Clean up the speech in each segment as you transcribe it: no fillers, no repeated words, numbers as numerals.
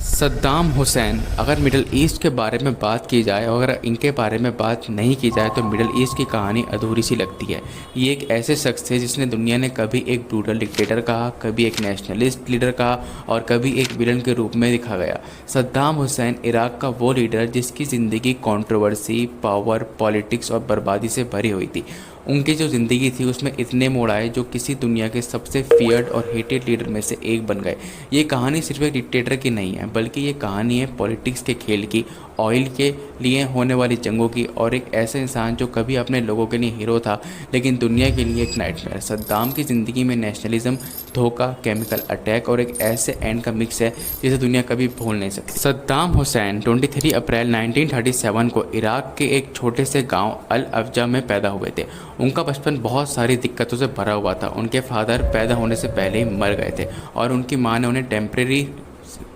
सद्दाम हुसैन, अगर middle east के बारे में बात की जाए और अगर इनके बारे में बात नहीं की जाए तो मिडल ईस्ट की कहानी अधूरी सी लगती है। ये एक ऐसे शख्स थे जिसने दुनिया ने कभी एक ब्रूटल डिक्टेटर कहा, कभी एक नेशनलिस्ट लीडर कहा और कभी एक विलन के रूप में दिखा गया। सद्दाम हुसैन इराक का वो लीडर जिसकी ज़िंदगी कंट्रोवर्सी, पावर, पॉलिटिक्स और बर्बादी से भरी हुई थी। उनकी जो ज़िंदगी थी उसमें इतने मोड़ आए जो किसी दुनिया के सबसे फियर्ड और हेटेड लीडर में से एक बन गए। ये कहानी सिर्फ एक डिक्टेटर की नहीं है, बल्कि ये कहानी है पॉलिटिक्स के खेल की, ऑयल के लिए होने वाली जंगों की और एक ऐसे इंसान जो कभी अपने लोगों के लिए हीरो था लेकिन दुनिया के लिए एक नाइटमेयर। सद्दाम की ज़िंदगी में नेशनलिज्म, धोखा, केमिकल अटैक और एक ऐसे एंड का मिक्स है जिसे दुनिया कभी भूल नहीं सकती। सद्दाम हुसैन 23 अप्रैल 1937 को इराक के एक छोटे से गांव अल अफजा में पैदा हुए थे। उनका बचपन बहुत सारी दिक्कतों से भरा हुआ था। उनके फादर पैदा होने से पहले ही मर गए थे और उनकी मां ने उन्हें टेम्परेरी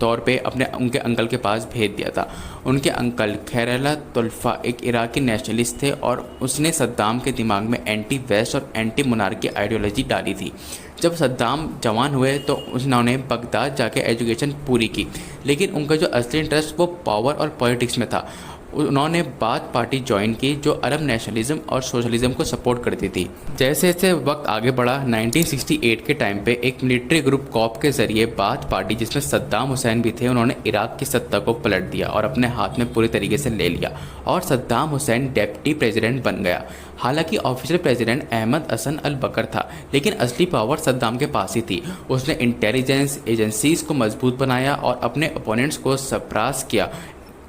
तौर पे उनके अंकल के पास भेज दिया था। उनके अंकल खैरला तुल्फा एक इराकी नेशनलिस्ट थे और उसने सद्दाम के दिमाग में एंटी वेस्ट और एंटी मोनार्की आइडियोलॉजी डाली थी। जब सद्दाम जवान हुए तो उन्होंने बगदाद जाके एजुकेशन पूरी की, लेकिन उनका जो असली इंटरेस्ट वो पावर और पॉलिटिक्स में था। उन्होंने बाथ पार्टी ज्वाइन की जो अरब नेशनलिज्म और सोशलिज्म को सपोर्ट करती थी। जैसे जैसे वक्त आगे बढ़ा, 1968 के टाइम पे एक मिलिट्री ग्रुप कॉप के जरिए बाथ पार्टी, जिसमें सद्दाम हुसैन भी थे, उन्होंने इराक की सत्ता को पलट दिया और अपने हाथ में पूरी तरीके से ले लिया और सद्दाम हुसैन डेप्टी प्रेसिडेंट बन गया। हालांकि ऑफिशियल प्रेसिडेंट अहमद हसन अल बकर था, लेकिन असली पावर सद्दाम के पास ही थी। उसने इंटेलिजेंस एजेंसीज को मजबूत बनाया और अपने ओपोनेंट्स को सप्रास किया,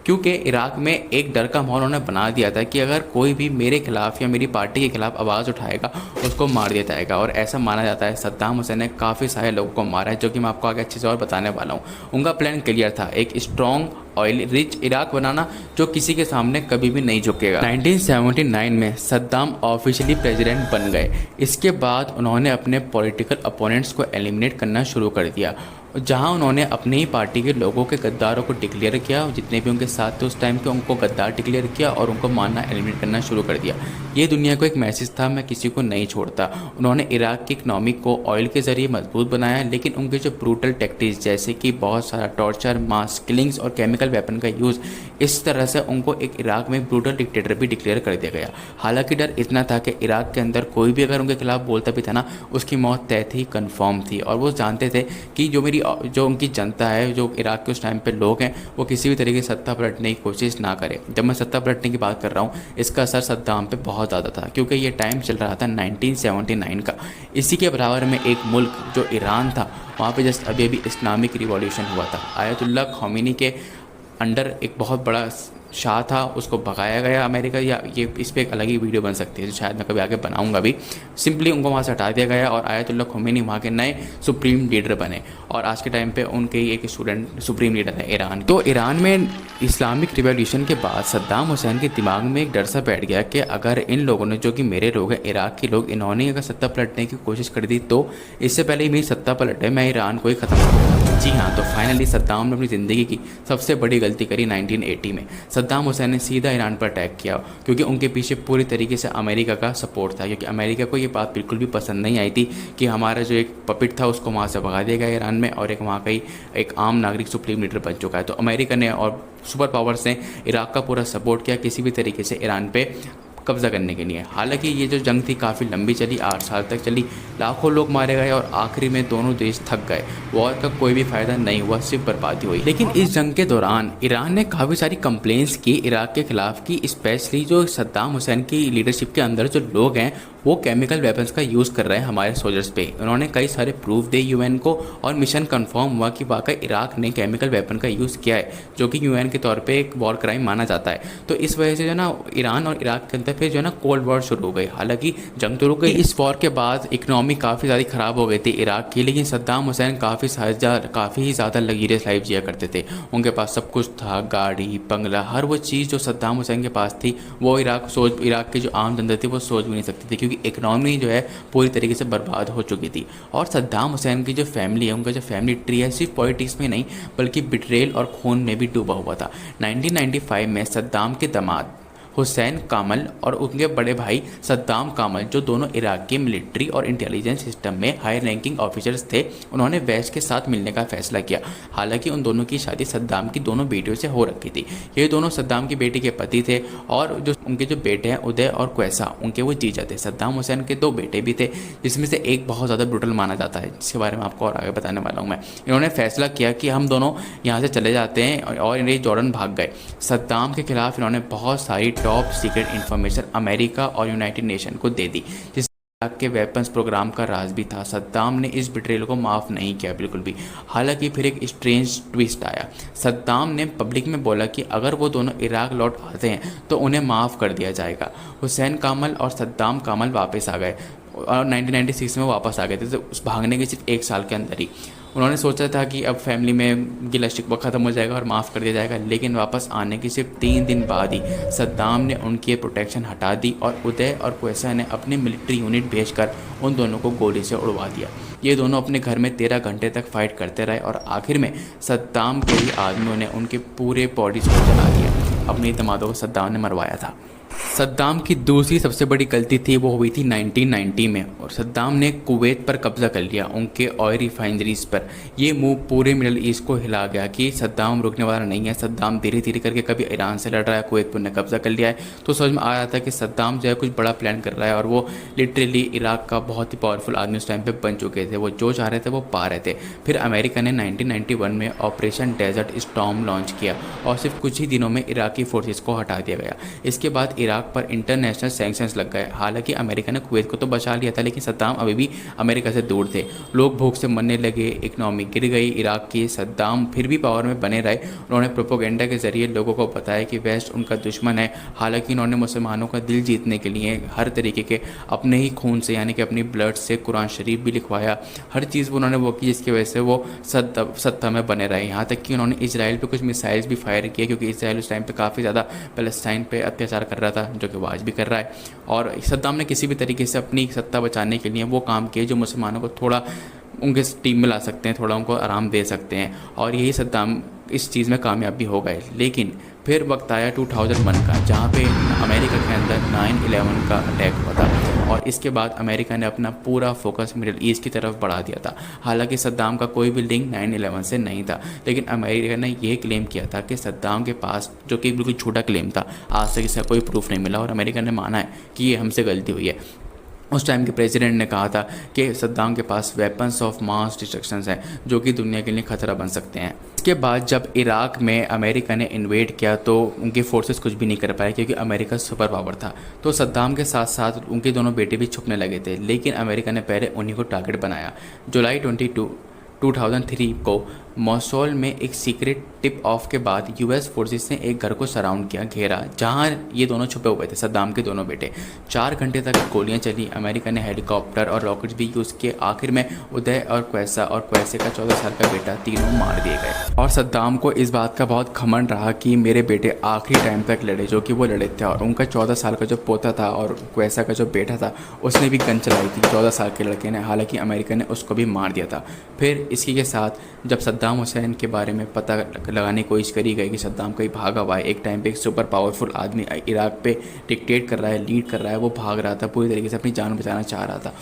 क्योंकि इराक में एक डर का माहौल उन्होंने बना दिया था कि अगर कोई भी मेरे खिलाफ या मेरी पार्टी के खिलाफ आवाज़ उठाएगा उसको मार दिया जाएगा। और ऐसा माना जाता है सद्दाम हुसैन ने काफ़ी सारे लोगों को मारा है, जो कि मैं आपको आगे अच्छे से और बताने वाला हूँ। उनका प्लान क्लियर था, एक स्ट्रॉन्ग ऑयल रिच इराक बनाना जो किसी के सामने कभी भी नहीं झुकेगा। 1979 में सद्दाम ऑफिशियली प्रेसिडेंट बन गए। इसके बाद उन्होंने अपने पॉलिटिकल अपोनेंट्स को एलिमिनेट करना शुरू कर दिया, जहां उन्होंने अपनी ही पार्टी के लोगों के गद्दारों को डिक्लेयर किया, जितने भी उनके साथ थे उस टाइम के उनको गद्दार डिक्लेयर किया और उनको मारना एलिमिनेट करना शुरू कर दिया। ये दुनिया को एक मैसेज था, मैं किसी को नहीं छोड़ता। उन्होंने इराक की इकनॉमी को ऑयल के जरिए मजबूत बनाया, लेकिन उनके जो ब्रूटल टैक्टिक्स जैसे कि बहुत सारा टॉर्चर, मास किलिंग्स और केमिकल वेपन का यूज़, इस तरह से उनको एक इराक में ब्रूटल डिक्टेटर भी डिक्लेयर कर दिया गया। हालांकि डर इतना था कि इराक के अंदर कोई भी अगर उनके खिलाफ बोलता भी था ना, उसकी मौत तय थी, कन्फर्म थी। और वो जानते थे कि जो उनकी जनता है, जो इराक के उस टाइम पे लोग हैं, वो किसी भी तरीके से सत्ता पलटने की कोशिश ना करे। जब मैं सत्ता पलटने की बात कर रहा हूँ, इसका असर सद्दाम पे बहुत ज़्यादा था, क्योंकि ये टाइम चल रहा था 1979 का। इसी के बराबर में एक मुल्क जो ईरान था, वहाँ पे जस्ट अभी अभी इस्लामिक रिवॉल्यूशन हुआ था। आयतुल्लाह ख़ोमेनी के अंडर एक बहुत बड़ा शाह था, उसको भगाया गया अमेरिका, या ये इस पर एक अलग ही वीडियो बन सकती है जो शायद मैं कभी आगे बनाऊंगा भी। सिंपली उनको वहाँ से हटा दिया गया और आयतुल्लाह ख़ोमेनी वहाँ के नए सुप्रीम लीडर बने और आज के टाइम पे उनके ही एक स्टूडेंट सुप्रीम लीडर है ईरान। तो ईरान में इस्लामिक रिवॉल्यूशन के बाद सद्दाम हुसैन के दिमाग में एक डर सा बैठ गया कि अगर इन लोगों ने, जो कि मेरे लोग हैं, इराक के लोग, इन्होंने अगर सत्ता पलटने की कोशिश कर दी तो इससे पहले ही मेरी सत्ता पलटे मैं ईरान को ही ख़त्म कर दूँगा। जी हाँ, तो फाइनली सद्दाम ने अपनी ज़िंदगी की सबसे बड़ी गलती करी 1980 में। सद्दाम हुसैन ने सीधा ईरान पर अटैक किया, क्योंकि उनके पीछे पूरी तरीके से अमेरिका का सपोर्ट था। क्योंकि अमेरिका को ये बात बिल्कुल भी पसंद नहीं आई थी कि हमारा जो एक पपिट था उसको वहाँ से भगा दिया गया ईरान में और एक वहाँ का ही एक आम नागरिक सुप्रीम लीडर बन चुका है। तो अमेरिका ने और सुपर पावर्स ने इराक का पूरा सपोर्ट किया किसी भी तरीके से ईरान पे कब्जा करने के लिए। हालांकि ये जो जंग थी काफ़ी लंबी चली, 8 साल तक चली, लाखों लोग मारे गए और आखिरी में दोनों देश थक गए। वॉर का कोई भी फायदा नहीं हुआ, सिर्फ बर्बादी हुई। लेकिन इस जंग के दौरान ईरान ने काफ़ी सारी कंप्लेंट्स की इराक के खिलाफ की, स्पेशली जो सद्दाम हुसैन की लीडरशिप के अंदर जो लोग हैं वो केमिकल वेपन्स का यूज़ कर रहे हैं हमारे सोल्जर्स पे। उन्होंने कई सारे प्रूफ दिए यूएन को और मिशन कंफर्म हुआ कि वाकई इराक ने केमिकल वेपन का यूज़ किया है, जो कि यूएन के तौर पे एक वॉर क्राइम माना जाता है। तो इस वजह से जो ना ईरान और इराक के अंदर फिर जो है ना कोल्ड वॉर शुरू हो गई। हालांकि जंग तो रुक गई, इस वॉर के बाद इकनॉमी काफ़ी ज़्यादा ख़राब हो गई थी इराक की, लेकिन सद्दाम हुसैन काफ़ी ही ज़्यादा लग्जरियस लाइफ जिया करते थे। उनके पास सब कुछ था, गाड़ी, बंगला, हर वो चीज़ जो सद्दाम हुसैन के पास थी वो इराक के जो आम जनता थी वो सोच भी नहीं सकती थी, क्योंकि इकनॉमी जो है पूरी तरीके से बर्बाद हो चुकी थी। और सद्दाम हुसैन की जो फैमिली है, उनका जो फैमिली ट्री है, सिर्फ पॉलिटिक्स में नहीं बल्कि बिट्रेल और खून में भी डूबा हुआ था। 1995 में सद्दाम के दामाद हुसैन कामल और उनके बड़े भाई सद्दाम कामल, जो दोनों इराक के मिलिट्री और इंटेलिजेंस सिस्टम में हाई रैंकिंग ऑफिसर्स थे, उन्होंने वेस्ट के साथ मिलने का फैसला किया। हालांकि उन दोनों की शादी सद्दाम की दोनों बेटियों से हो रखी थी। ये दोनों सद्दाम की बेटी के पति थे और जो उनके जो बेटे हैं उदय और क्वैसा, उनके वो जीजा थे। सद्दाम हुसैन के 2 बेटे भी थे, जिसमें से एक बहुत ज़्यादा ब्रूटल माना जाता है, जिसके बारे में आपको और आगे बताने वाला हूँ मैं। इन्होंने फैसला किया कि हम दोनों यहाँ से चले जाते हैं और इन्हें जॉर्डन भाग गए। सद्दाम के खिलाफ इन्होंने बहुत सारी टॉप सीक्रेट इन्फॉर्मेशन अमेरिका और यूनाइटेड नेशन को दे दी, इराक के वेपन्स प्रोग्राम का राज भी था। सद्दाम ने इस बिट्रेल को माफ़ नहीं किया बिल्कुल भी। हालांकि फिर एक स्ट्रेंज ट्विस्ट आया। सद्दाम ने पब्लिक में बोला कि अगर वो दोनों इराक लौट आते हैं तो उन्हें माफ़ कर दिया जाएगा। हुसैन कामल और सद्दाम कामल वापस आ गए और 1996 में वापस आ गए थे, तो उस भागने के सिर्फ 1 साल के अंदर ही। उन्होंने सोचा था कि अब फैमिली में गिला शिकवा ख़त्म हो जाएगा और माफ़ कर दिया जाएगा, लेकिन वापस आने के सिर्फ 3 दिन बाद ही सद्दाम ने उनकी प्रोटेक्शन हटा दी और उदय और क्वैसा ने अपनी मिलिट्री यूनिट भेजकर उन दोनों को गोली से उड़वा दिया। ये दोनों अपने घर में 13 घंटे तक फाइट करते रहे और आखिर में सद्दाम के ही आदमियों ने उनके पूरे बॉडीज को जला दिया। अपनी दमादों को सद्दाम ने मरवाया था। सद्दाम की दूसरी सबसे बड़ी गलती थी, वो हुई थी 1990 में, और सद्दाम ने कुवैत पर कब्जा कर लिया, उनके ऑयल रिफाइनरीज पर। ये मूव पूरे मिडल ईस्ट को हिला गया कि सद्दाम रुकने वाला नहीं है। सद्दाम धीरे धीरे करके कभी ईरान से लड़ रहा है, कुवैत पर उन्हें कब्जा कर लिया है, तो समझ में आ रहा था कि सद्दाम जो है कुछ बड़ा प्लान कर रहा है। और वो लिटरली इराक का बहुत ही पावरफुल आदमी उस टाइम पे बन चुके थे। वो जो चाह रहे थे वो पा रहे थे। फिर अमेरिका ने 1991 में ऑपरेशन डेजर्ट स्टॉर्म लॉन्च किया और सिर्फ कुछ ही दिनों में इराकी फोर्सेस को हटा दिया गया। इसके बाद इराक पर इंटरनेशनल सैंक्शंस लग गए। हालांकि अमेरिका ने कुवैत को तो बचा लिया था, लेकिन सद्दाम अभी भी अमेरिका से दूर थे। लोग भूख से मरने लगे, इकनॉमी गिर गई इराक की। सद्दाम फिर भी पावर में बने रहे। उन्होंने प्रोपोगेंडा के जरिए लोगों को बताया कि वेस्ट उनका दुश्मन है। हालांकि उन्होंने मुसलमानों का दिल जीतने के लिए हर तरीके के अपने ही खून से, यानी कि अपनी ब्लड से कुरान शरीफ भी लिखवाया। हर चीज़ उन्होंने वो की जिसकी वजह से वो सत्ता में बने रहे। यहाँ तक कि उन्होंने इजराइल पे कुछ मिसाइल्स भी फायर किए, क्योंकि इजराइल उस टाइम पे काफ़ी ज़्यादा पैलेस्टाइन पे अत्याचार कर रहा था, जो कि वो आज भी कर रहा है। और सद्दाम ने किसी भी तरीके से अपनी सत्ता बचाने के लिए वो काम किए जो मुसलमानों को थोड़ा उनके टीम में ला सकते हैं, थोड़ा उनको आराम दे सकते हैं, और यही सद्दाम इस चीज़ में कामयाब भी हो गए। लेकिन फिर वक्त आया 2001 का, जहाँ पे अमेरिका के अंदर 9/11 का अटैक हुआ था, और इसके बाद अमेरिका ने अपना पूरा फोकस मिडिल ईस्ट की तरफ बढ़ा दिया था। हालांकि सद्दाम का कोई भी लिंक 9/11 से नहीं था, लेकिन अमेरिका ने यह क्लेम किया था कि सद्दाम के पास, जो कि बिल्कुल झूठा क्लेम था, आज तक इसका कोई प्रूफ नहीं मिला, और अमेरिका ने माना है कि ये हमसे गलती हुई है। उस टाइम के प्रेसिडेंट ने कहा था कि सद्दाम के पास वेपन्स ऑफ मास डिस्ट्रक्शंस हैं, जो कि दुनिया के लिए खतरा बन सकते हैं। इसके बाद जब इराक में अमेरिका ने इन्वेड किया तो उनके फोर्सेस कुछ भी नहीं कर पाए, क्योंकि अमेरिका सुपर पावर था। तो सद्दाम के साथ साथ उनके दोनों बेटे भी छुपने लगे थे, लेकिन अमेरिका ने पहले उन्हीं को टारगेट बनाया। जुलाई 2003 को मोसुल में एक सीक्रेट टिप ऑफ के बाद यूएस फोर्सेस ने एक घर को सराउंड किया, घेरा, जहां ये दोनों छुपे हुए थे, सद्दाम के दोनों बेटे। 4 घंटे तक गोलियां चली। अमेरिका ने हेलीकॉप्टर और रॉकेट्स भी यूज़ किए। आखिर में उदय और क्वैसा और क्वैसे का 14 साल का बेटा, तीनों मार दिए गए। और सद्दाम को इस बात का बहुत घमंड रहा कि मेरे बेटे आखिरी टाइम तक लड़े, जो कि वो लड़े थे। और उनका 14 साल का जो पोता था और क्वैसा का जो बेटा था, उसने भी गन चलाई थी 14 साल के लड़के ने। हालांकि अमेरिका ने उसको भी मार दिया था। फिर इसी के साथ जब सद्दाम हुसैन के बारे में पता लगाने की कोशिश करी गई कि सद्दाम कहीं भागा हुआ है, एक टाइम पे एक सुपर पावरफुल आदमी इराक पे डिक्टेट कर रहा है, लीड कर रहा है, वो भाग रहा था, पूरी तरीके से अपनी जान बचाना चाह रहा था।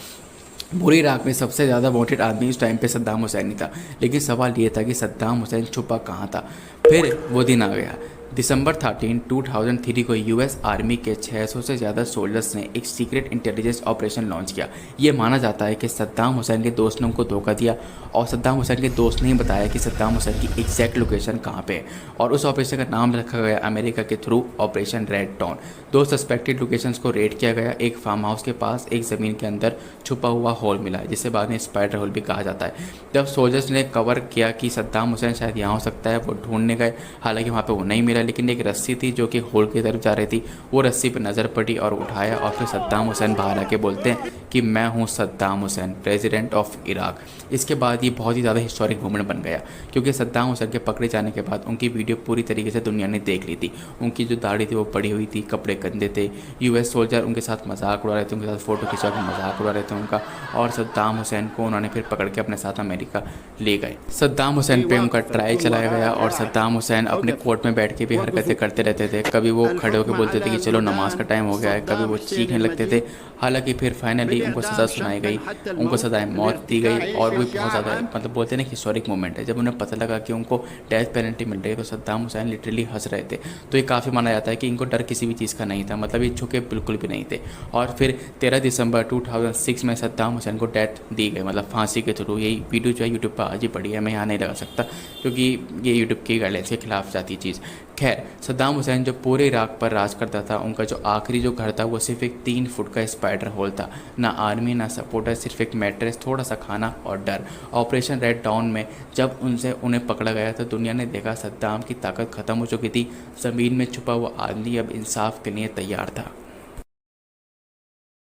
पूरे इराक में सबसे ज़्यादा वॉन्टेड आदमी उस टाइम पे सद्दाम हुसैन ही था। लेकिन सवाल ये था कि सद्दाम हुसैन छुपा कहाँ था। फिर वो दिन आ गया, दिसंबर 13, 2003 को यूएस आर्मी के 600 से ज़्यादा सोल्जर्स ने एक सीक्रेट इंटेलिजेंस ऑपरेशन लॉन्च किया। ये माना जाता है कि सद्दाम हुसैन के दोस्त ने उनको धोखा दिया, और सद्दाम हुसैन के दोस्त ने ही बताया कि सद्दाम हुसैन की एग्जैक्ट लोकेशन कहाँ पे है, और उस ऑपरेशन का नाम रखा गया अमेरिका के through operation red dawn. 2 suspected locations को रेड किया गया। एक फार्म हाउस के पास एक ज़मीन के अंदर छुपा हुआ होल मिला, जिसे बाद में स्पाइडर होल भी कहा जाता है। जब सोल्जर्स ने कवर किया कि सद्दाम हुसैन शायद यहाँ हो सकता है, वो ढूंढने गए। हालांकि वहाँ पे वो नहीं मिला, लेकिन एक रस्सी थी जो कि होल की तरफ जा रही थी। वो रस्सी पर नज़र पड़ी और उठाया, और फिर सद्दाम हुसैन बाहर आके बोलते हैं कि मैं हूँ Saddam Hussain, president of Iraq. इसके बाद ये बहुत ही ज़्यादा हिस्टोरिक मोमेंट बन गया, क्योंकि सद्दाम हुसैन के पकड़े जाने के बाद उनकी वीडियो पूरी तरीके से दुनिया ने देख ली थी। उनकी जो दाढ़ी थी वो पड़ी हुई थी, कपड़े गंदे थे। यूएस सोल्जर उनके साथ मजाक उड़ा रहे थे, उनके साथ फ़ोटो खिंचा के मजाक उड़ा रहे थे उनका। और सद्दाम हुसैन को उन्होंने फिर पकड़ के अपने साथ अमेरिका ले गए। सद्दाम हुसैन पे उनका ट्रायल चलाया गया, और सद्दाम हुसैन अपने कोर्ट में बैठ के की भी हरकतें करते रहते थे। कभी वो खड़े होकर बोलते थे कि चलो नमाज का टाइम हो गया है, कभी वो चीखने लगते थे। हालांकि फिर फाइनली उनको सज़ा सुनाई गई, उनको सज़ाए मौत दी गई। और वो बहुत ज़्यादा मतलब बोलते हैं ना हिस्टोरिक मोमेंट है। जब उन्हें पता लगा कि उनको डेथ पेनल्टी मिल रही है तो सद्दाम हुसैन लिटरली हंस रहे थे। तो ये काफ़ी माना जाता है कि इनको डर किसी भी चीज़ का नहीं था, मतलब ये झुके बिल्कुल भी नहीं थे। और फिर 13 दिसंबर 2006 में सद्दाम हुसैन को डेथ दी गई, मतलब फांसी के थ्रू। यही वीडियो जो है यूट्यूब पर आज ही पड़ी है, मैं यहाँ नहीं लगा सकता क्योंकि ये यूट्यूब की गाइडलाइंस के खिलाफ जाती है चीज़। खैर, सद्दाम हुसैन जो पूरे इराक पर राज करता था, उनका जो आखिरी जो घर था वो सिर्फ एक 3 फुट का स्पाइडर होल था। ना आर्मी ना सपोर्टर, सिर्फ एक मैट्रेस, थोड़ा सा खाना और डर। ऑपरेशन रेड डाउन में जब उन्हें पकड़ा गया तो दुनिया ने देखा सद्दाम की ताकत ख़त्म हो चुकी थी। ज़मीन में छुपा हुआ आदमी अब इंसाफ के लिए तैयार था।